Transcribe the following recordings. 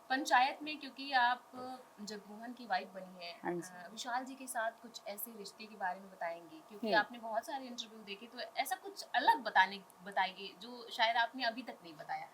पंचायत में क्योंकि आप जगमोहन की वाइफ बनी है, हाँ जी। विशाल जी के साथ कुछ ऐसे रिश्ते के बारे में बताएंगी क्योंकि हम्म। आपने बहुत सारे इंटरव्यू देखे, तो ऐसा कुछ अलग बताइए जो शायद आपने अभी तक नहीं बताया।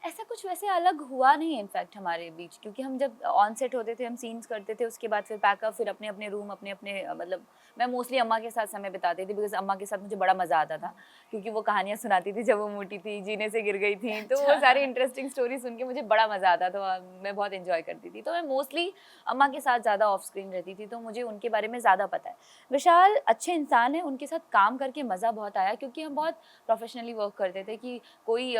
ऐसा कुछ वैसे अलग हुआ नहीं इनफैक्ट हमारे बीच, क्योंकि हम जब ऑन सेट होते थे, हम सीन्स करते थे, उसके बाद फिर पैकअप, फिर अपने अपने रूम, अपने अपने मतलब मैं मोस्टली अम्मा के साथ समय बिताती थी, बिकॉज अम्मा के साथ मुझे बड़ा मज़ा आता था, क्योंकि वो कहानियाँ सुनाती थी जब वो मोटी थी, जीने से गिर गई थी, तो वो अच्छा। सारी इंटरेस्टिंग स्टोरी सुन के मुझे बड़ा मज़ा आता था, मैं बहुत इंजॉय करती थी, तो मैं मोस्टली अम्मा के साथ ज़्यादा ऑफ स्क्रीन रहती थी, तो मुझे उनके बारे में ज़्यादा पता है। विशाल अच्छे इंसान है, उनके साथ काम करके मज़ा बहुत आया, क्योंकि हम बहुत प्रोफेशनली वर्क करते थे कि कोई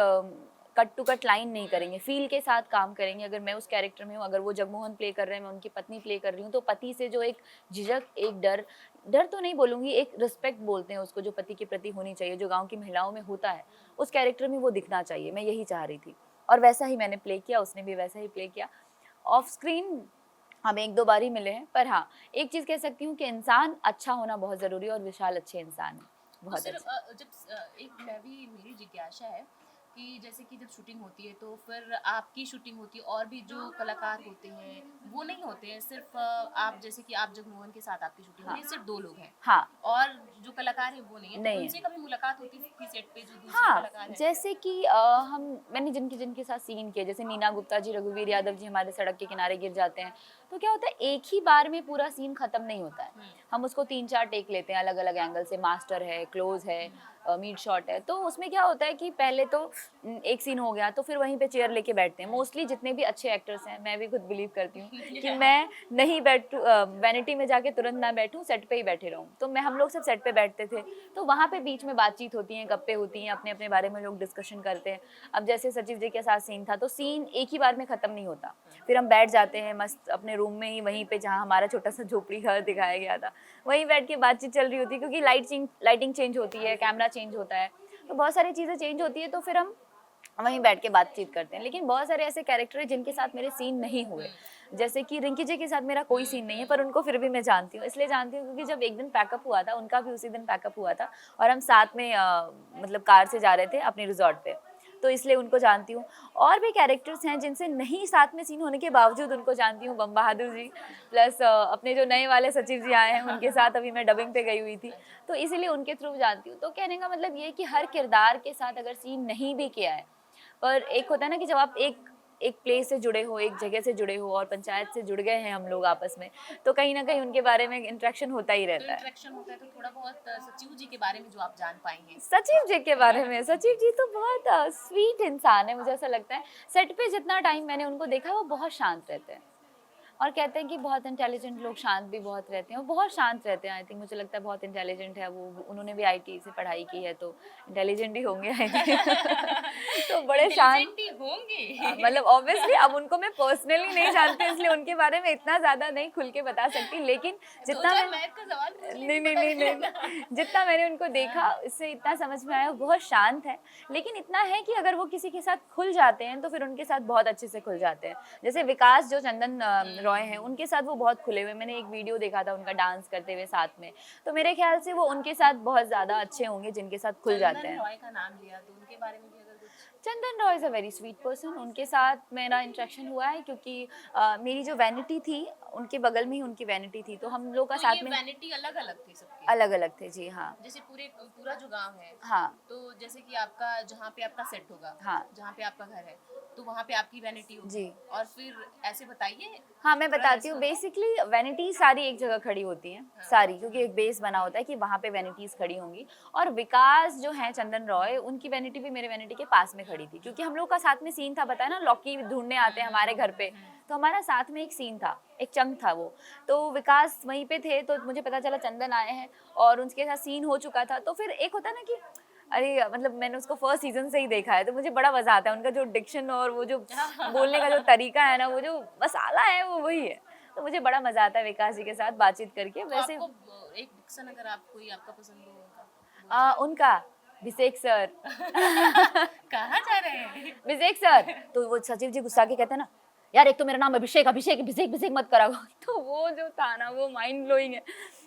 कट टू कट लाइन नहीं करेंगे, फील के साथ काम करेंगे। अगर मैं उस कैरेक्टर में हूँ, अगर वो जगमोहन प्ले कर रहे हैं, मैं उनकी पत्नी प्ले कर रही हूँ, तो पति से जो एक झिझक, एक डर, डर तो नहीं बोलूँगी, एक रिस्पेक्ट बोलते हैं उसको, जो पति के प्रति होनी चाहिए, जो गाँव की महिलाओं में होता है, उस कैरेक्टर में वो दिखना चाहिए, मैं यही चाह रही थी। और वैसा ही मैंने प्ले किया, उसने भी वैसा ही प्ले किया। ऑफ स्क्रीन हम 1-2 बार ही मिले हैं, पर हाँ, एक चीज़ कह सकती हूँ कि इंसान अच्छा होना बहुत ज़रूरी है, और विशाल अच्छे इंसान हैं, तो बहुत सिर्फ अच्छे। एक मैं भी मेरी जिज्ञासा है कि जैसे कि जब शूटिंग होती है तो फिर आपकी शूटिंग होती है और भी जो कलाकार होते हैं वो नहीं होते हैं, सिर्फ आप जैसे कि आप जगमोहन के साथ आपकी शूटिंग हो हाँ, रही है, सिर्फ 2 लोग हैं हाँ, और जो कलाकार है वो नहीं है, तो नहीं है। उनसे कभी मुलाकात होती थी सेट पे जो दूसरे हाँ, कलाकार हैं? जैसे कि हम मैंने जिनके जिनके साथ सीन किए, जैसे नीना गुप्ता जी, रघुवीर यादव जी हमारे सड़क के किनारे गिर जाते हैं, तो क्या होता है, एक ही बार में पूरा सीन खत्म नहीं होता है। हुँ, हम उसको 3-4 टेक लेते हैं, अलग-अलग एंगल से, मास्टर है, क्लोज़ है, हुँ। मीट शॉट है। तो उसमें क्या होता है कि पहले तो एक सीन हो गया, तो फिर वहीं पे चेयर लेके बैठते हैं। मोस्टली जितने भी अच्छे एक्टर्स हैं, मैं भी खुद बिलीव करती हूँ कि मैं नहीं वैनिटी में जाके तुरंत ना बैठूँ, सेट पे ही बैठे रहूँ। तो हम लोग सब सेट पे बैठते थे, तो वहाँ पे बीच में बातचीत होती है, गप्पे होती हैं, अपने-अपने बारे में लोग डिस्कशन करते हैं। अब जैसे सचिव जी के साथ सीन था, तो सीन एक ही बार में खत्म नहीं होता। फिर हम बैठ जाते हैं मस्त अपने रूम में ही, वहीं पे जहाँ हमारा छोटा-सा झोपड़ी घर दिखाया गया था, वहीं बैठ के बातचीत चल रही होती है, क्योंकि लाइटिंग चेंज होती है, कैमरा चेंज होता है, तो बहुत सारी चीज़ें चेंज होती है, तो फिर हम वहीं बैठ के बातचीत करते हैं। लेकिन बहुत सारे ऐसे कैरेक्टर हैं जिनके साथ मेरे सीन नहीं हुए। जैसे कि रिंकी जी के साथ मेरा कोई सीन नहीं है, पर उनको फिर भी मैं जानती हूँ। इसलिए जानती हूँ क्योंकि जब एक दिन पैकअप हुआ था, उनका भी उसी दिन पैकअप हुआ था, और हम साथ में मतलब कार से जा रहे थे अपने रिज़ॉर्ट पे। तो इसलिए उनको जानती हूँ। और भी कैरेक्टर्स हैं जिनसे नहीं साथ में सीन होने के बावजूद उनको जानती हूँ, बम बहादुर जी, प्लस अपने जो नए वाले सचिव जी आए हैं, उनके साथ अभी मैं डबिंग पे गई हुई थी। अच्छा। तो इसीलिए उनके थ्रू जानती हूँ। तो कहने का मतलब ये है कि हर किरदार के साथ अगर सीन नहीं भी किया है, पर एक होता है ना कि जब आप एक एक प्लेस से जुड़े हो, एक जगह से जुड़े हो, और पंचायत से जुड़ गए हैं हम लोग आपस में, तो कहीं न कहीं उनके बारे में इंटरेक्शन होता ही तो रहता है। इंटरेक्शन होता है तो थोड़ा बहुत सचिव जी के बारे में जो आप जान पाएँगे? सचिव जी के बारे में, सचिव जी तो बहुत स्वीट इंसान है, मुझे ऐसा लगता है। सेट पे जितना टाइम मैंने उनको देखा है, वो बहुत शांत रहते हैं। और कहते हैं कि बहुत इंटेलिजेंट लोग शांत भी बहुत रहते हैं, वो बहुत शांत रहते हैं। आई थिंक मुझे लगता है बहुत इंटेलिजेंट है वो, उन्होंने भी आईटी से पढ़ाई की है, तो इंटेलिजेंट ही होंगे आई थिंक। तो बड़े शांत, इंटेलिजेंट ही होंगे। मतलब ऑब्वियसली अब उनको मैं पर्सनली नहीं जानती हूँ, इसलिए उनके बारे में इतना ज़्यादा नहीं खुल के बता सकती, लेकिन जितना 2000 मैं, मैथ का सवाल पूछ नहीं, लेती, नहीं, पता नहीं, चल नहीं, जाता। जितना मैंने उनको देखा, हाँ, इससे इतना समझ में आया, वो बहुत शांत है। लेकिन इतना है कि अगर वो किसी के साथ खुल जाते हैं, तो फिर उनके साथ बहुत अच्छे से खुल जाते हैं। जैसे विकास जो चंदन रॉय हैं, उनके साथ वो बहुत खुले हुए, मैंने एक वीडियो देखा था उनका डांस करते हुए साथ में, तो मेरे ख्याल से वो उनके साथ बहुत ज़्यादा अच्छे होंगे, जिनके साथ खुल जाते चंदन हैं। रॉय का नाम लिया तो उनके बारे में भी अगर कुछ? Chandan Roy is a very sweet person, उनके साथ मेरा इंटरेक्शन हुआ है, क्योंकि मेरी जो वैनिटी थी, उनके बगल में ही उनकी वैनिटी थी, तो हम लोग का तो ये साथ में वैनिटी अलग-अलग थे सबके? अलग-अलग थे। जी हाँ। जैसे पूरा जो गाँव है, हाँ, तो जैसे कि आपका जहाँ पे आपका सेट होगा, हाँ। जहाँ पे आपका घर है, तो वहाँ पे आपकी वैनिटी होगी जी। और फिर ऐसे बताइए, हाँ, मैं थोड़ा बताती ऐसे हूँ। होता है? बेसिकली वैनिटी सारी एक जगह खड़ी होती हैं, हाँ, सारी, क्योंकि एक बेस बना होता है कि वहाँ पे वैनिटीज़ खड़ी होंगी, और विकास जो हैं चंदन रॉय, उनकी वैनिटी भी मेरे वैनिटी के पास में खड़ी थी, क्योंकि हम लोग का साथ में सीन था, बताया ना, लौकी ढूँढने आते हैं हमारे घर पे, तो हमारा साथ में एक सीन था, एक चंक था वो। तो विकास वहीं पे थे, तो मुझे पता चला चंदन आए हैं और उनके साथ सीन हो चुका था, तो फिर एक होता है ना कि अरे! मतलब मैंने उसको फर्स्ट सीज़न से ही देखा है, तो मुझे बड़ा मज़ा आता है, उनका जो डिक्शन और वो जो बोलने का जो तरीका है ना, वो जो मसाला है, वो वही है। तो मुझे बड़ा मज़ा आता है विकास जी के साथ बातचीत करके। तो वैसे आपको एक डिक्शन अगर आप कोई आपका पसंद हो उनका, बोल सकते उनका अभिषेक सर। हैं? कहाँ जा रहे हैं? अभिषेक सर, तो वो सचिव जी गुस्सा के कहते हैं ना, यार एक तो मेरा नाम अभिषेक, अभिषेक, अभिषेक, अभिषेक मत करा करो। तो वो जो था ना, वो माइंड ब्लोइंग है।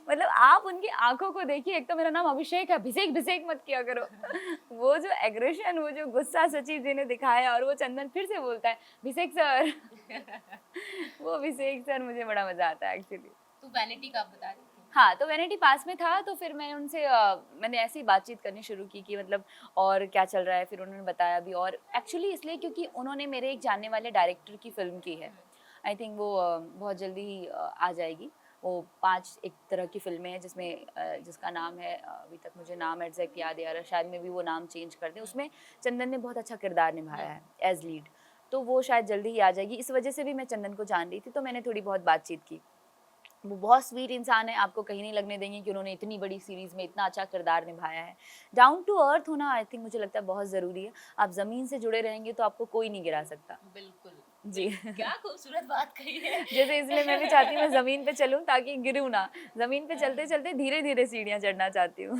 मतलब आप उनकी आंखों को देखिए, एक तो मेरा नाम अभिषेक है, भिषेक भिषेक मत किया करो। वो जो एग्रेशन, वो जो गुस्सा सचिव जी ने दिखाया, और वो चंदन फिर से बोलता है भिषेक सर। वो भिषेक सर, मुझे बड़ा मजा आता है एक्चुअली। तो वैनिटी का आप बता रही थी। हाँ, तो वैनिटी पास में था, तो फिर मैंने उनसे मैंने ऐसे ही बातचीत करनी शुरू की कि मतलब और क्या चल रहा है, फिर उन्होंने बताया भी, और एक्चुअली इसलिए क्योंकि उन्होंने मेरे एक जानने वाले डायरेक्टर की फ़िल्म की है। आई थिंक वो बहुत जल्दी ही आ जाएगी। वो 5 एक तरह की फ़िल्में हैं जिसमें जिसका नाम है, अभी तक मुझे नाम एग्ज़ैक्ट याद नहीं आ रहा, शायद में भी वो नाम चेंज कर दें। उसमें चंदन ने बहुत अच्छा किरदार निभाया है एज़ लीड। तो वो शायद जल्दी ही आ जाएगी। इस वजह से भी मैं चंदन को जान रही थी, तो मैंने थोड़ी बहुत बातचीत की। वो बहुत स्वीट इंसान है, आपको कहीं नहीं लगने देंगे कि उन्होंने इतनी बड़ी सीरीज़ में इतना अच्छा किरदार निभाया है। डाउन टू अर्थ होना आई थिंक मुझे लगता है बहुत ज़रूरी है। आप ज़मीन से जुड़े रहेंगे तो आपको कोई नहीं गिरा सकता। बिल्कुल, जी। बिल्कुल। क्या खूबसूरत बात कही है। जैसे इसलिए मैं भी चाहती हूँ मैं ज़मीन पे चलूँ ताकि गिरूँ ना। ज़मीन पे चलते-चलते धीरे-धीरे सीढ़ियाँ चढ़ना चाहती हूँ।